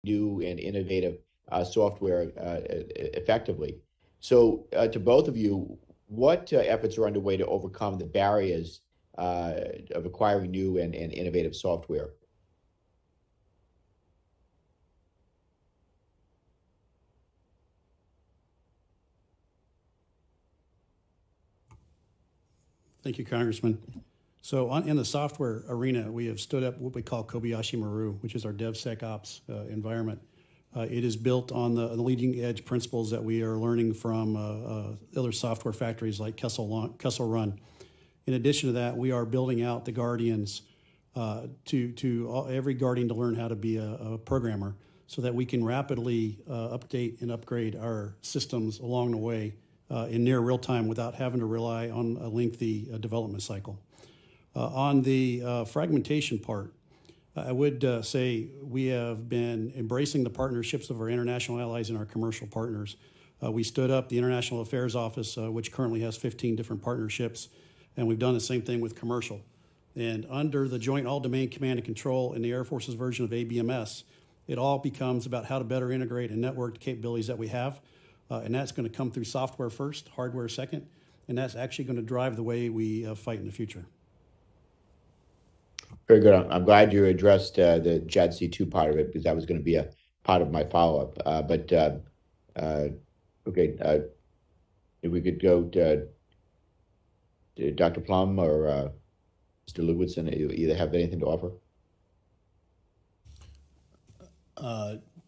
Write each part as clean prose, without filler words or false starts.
new and innovative software effectively. So to both of you, what efforts are underway to overcome the barriers of acquiring new and innovative software? Thank you, Congressman. So in the software arena, we have stood up what we call Kobayashi Maru, which is our DevSecOps environment. It is built on the leading edge principles that we are learning from other software factories like Kessel Run. In addition to that, we are building out the Guardians every Guardian to learn how to be a programmer so that we can rapidly update and upgrade our systems along the way in near real time without having to rely on a lengthy development cycle. On the fragmentation part, I would say we have been embracing the partnerships of our international allies and our commercial partners. We stood up the International Affairs Office, which currently has 15 different partnerships, and we've done the same thing with commercial. And under the Joint All-Domain Command and Control in the Air Force's version of ABMS, it all becomes about how to better integrate and network the capabilities that we have. And that's going to come through software first, hardware second, and that's actually going to drive the way we fight in the future. Very good. I'm glad you addressed the JADC2 part of it, because that was going to be a part of my follow-up. Okay, if we could go to Dr. Plum or Mr. Lewitson, either have anything to offer?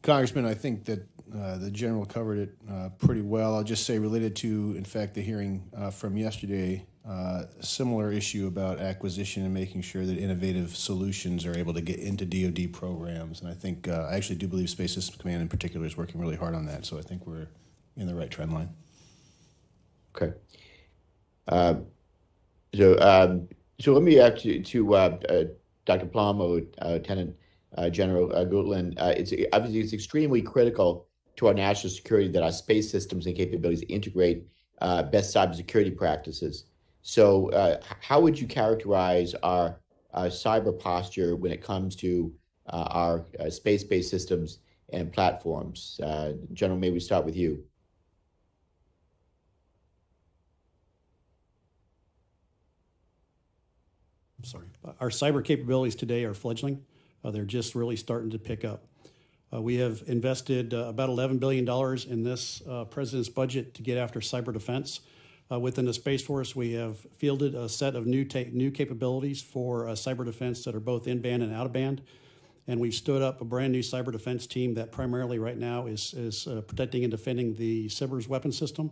Congressman, I think that the general covered it pretty well. I'll just say, related to, in fact, the hearing from yesterday, a similar issue about acquisition and making sure that innovative solutions are able to get into DoD programs. And I think, I actually do believe Space Systems Command in particular is working really hard on that. So I think we're in the right trend line. Okay. So let me ask you to Dr. Plum or Lieutenant General Gutlin. Obviously, it's extremely critical to our national security that our space systems and capabilities integrate best cybersecurity practices. So how would you characterize our cyber posture when it comes to our space-based systems and platforms? General, maybe we start with you. Sorry. Our cyber capabilities today are fledgling. They're just really starting to pick up. We have invested about $11 billion in this president's budget to get after cyber defense. Within the Space Force, we have fielded a set of new capabilities for cyber defense that are both in-band and out-of-band. And we've stood up a brand new cyber defense team that primarily right now is protecting and defending the SBIRS weapon system.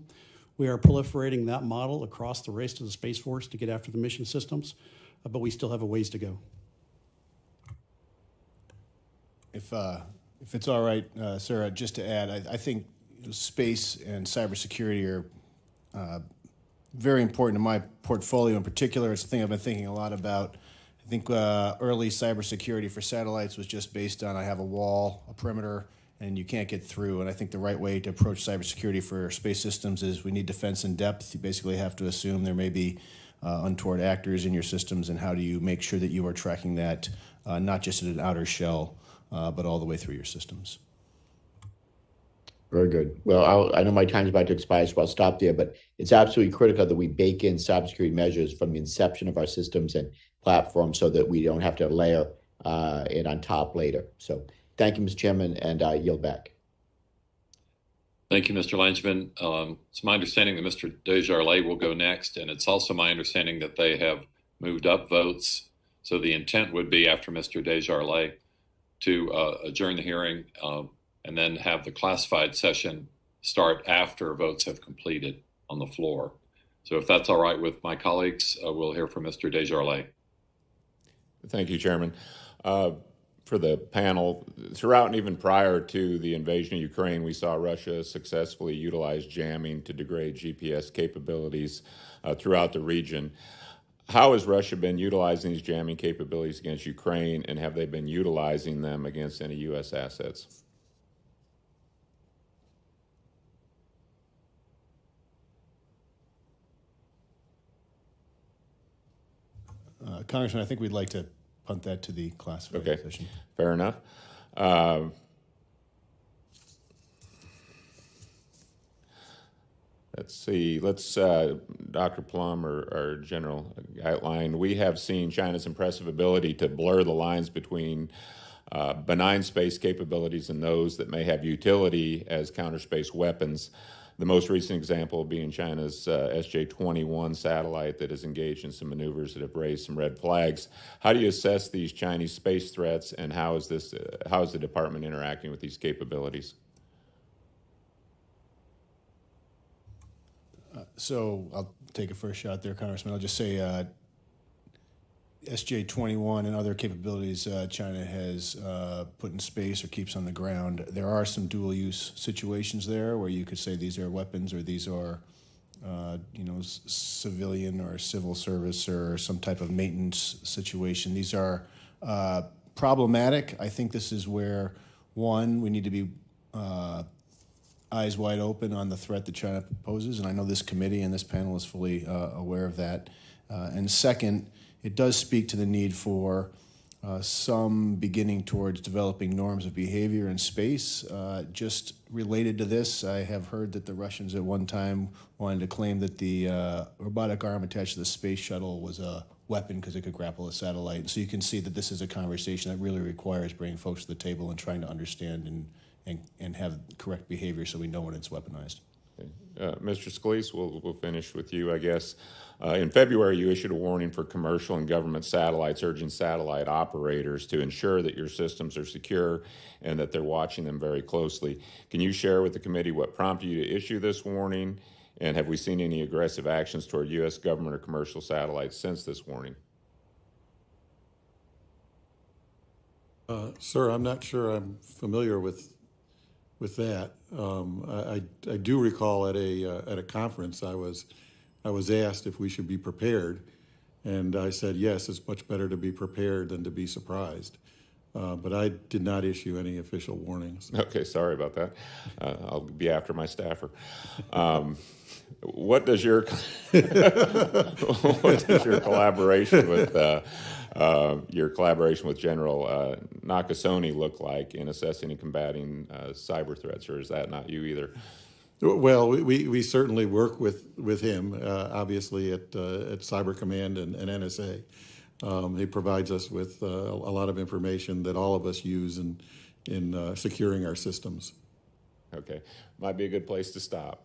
We are proliferating that model across the rest of the Space Force to get after the mission systems, but we still have a ways to go. If it's all right, sir, just to add, I think space and cybersecurity are very important to my portfolio in particular. It's a thing I've been thinking a lot about. I think early cybersecurity for satellites was just based on, I have a wall, a perimeter, and you can't get through. And I think the right way to approach cybersecurity for space systems is we need defense in depth. You basically have to assume there may be untoward actors in your systems, and how do you make sure that you are tracking that not just at an outer shell, but all the way through your systems. Very good. Well, I know my time's about to expire, so I'll stop there, but it's absolutely critical that we bake in cybersecurity measures from the inception of our systems and platforms so that we don't have to layer it on top later. So thank you, Mr. Chairman, and I yield back. Thank you, Mr. Langevin. It's my understanding that Mr. Desjardins will go next, and it's also my understanding that they have moved up votes. So the intent would be, after Mr. Desjardins, to adjourn the hearing and then have the classified session start after votes have completed on the floor. So if that's all right with my colleagues, we'll hear from Mr. Desjardins. Thank you, Chairman. For the panel, throughout and even prior to the invasion of Ukraine, we saw Russia successfully utilize jamming to degrade GPS capabilities throughout the region. How has Russia been utilizing these jamming capabilities against Ukraine, and have they been utilizing them against any U.S. assets? Congressman, I think we'd like to punt that to the classified session. Fair enough. Let's see. Let's, Dr. Plum or General outline. We have seen China's impressive ability to blur the lines between benign space capabilities and those that may have utility as counter-space weapons. The most recent example being China's SJ-21 satellite that is engaged in some maneuvers that have raised some red flags. How do you assess these Chinese space threats, and how is the department interacting with these capabilities? So I'll take a first shot there, Congressman. I'll just say SJ-21 and other capabilities China has put in space or keeps on the ground. There are some dual-use situations there where you could say these are weapons or these are, civilian or civil service or some type of maintenance situation. These are problematic. I think this is where, one, we need to be eyes wide open on the threat that China poses, and I know this committee and this panel is fully aware of that. And second, it does speak to the need for some beginning towards developing norms of behavior in space. Just related to this, I have heard that the Russians at one time wanted to claim that the robotic arm attached to the space shuttle was a weapon because it could grapple a satellite. So you can see that this is a conversation that really requires bringing folks to the table and trying to understand and have correct behavior so we know when it's weaponized. Mr. Scalise, we'll finish with you, I guess. In February, you issued a warning for commercial and government satellites, urging satellite operators to ensure that your systems are secure and that they're watching them very closely. Can you share with the committee what prompted you to issue this warning, and have we seen any aggressive actions toward U.S. government or commercial satellites since this warning? Sir, I'm not sure I'm familiar with that. I do recall at a conference I was asked if we should be prepared, and I said yes, it's much better to be prepared than to be surprised. But I did not issue any official warnings. Okay, sorry about that. I'll be after my staffer. What does your collaboration with General Nakasone look like in assessing and combating cyber threats, or is that not you either? Well, we certainly work with him, obviously at Cyber Command and NSA. He provides us with a lot of information that all of us use in securing our systems. Okay, might be a good place to stop.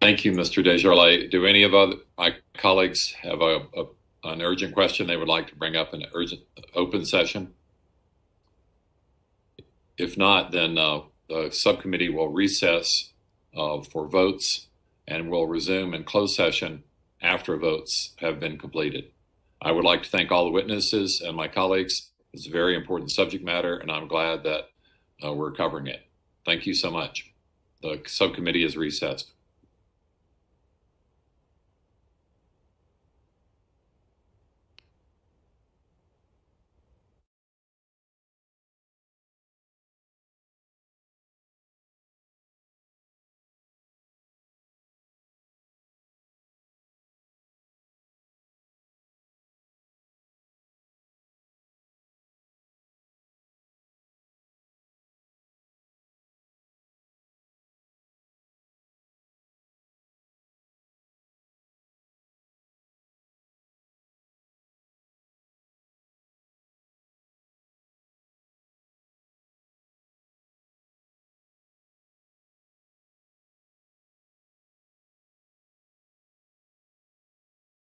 Thank you, Mr. Desjardins. Do any of my colleagues have an urgent question they would like to bring up in an urgent open session? If not, then the subcommittee will recess for votes and will resume in closed session after votes have been completed. I would like to thank all the witnesses and my colleagues. It's a very important subject matter, and I'm glad that we're covering it. Thank you so much. The subcommittee is recessed.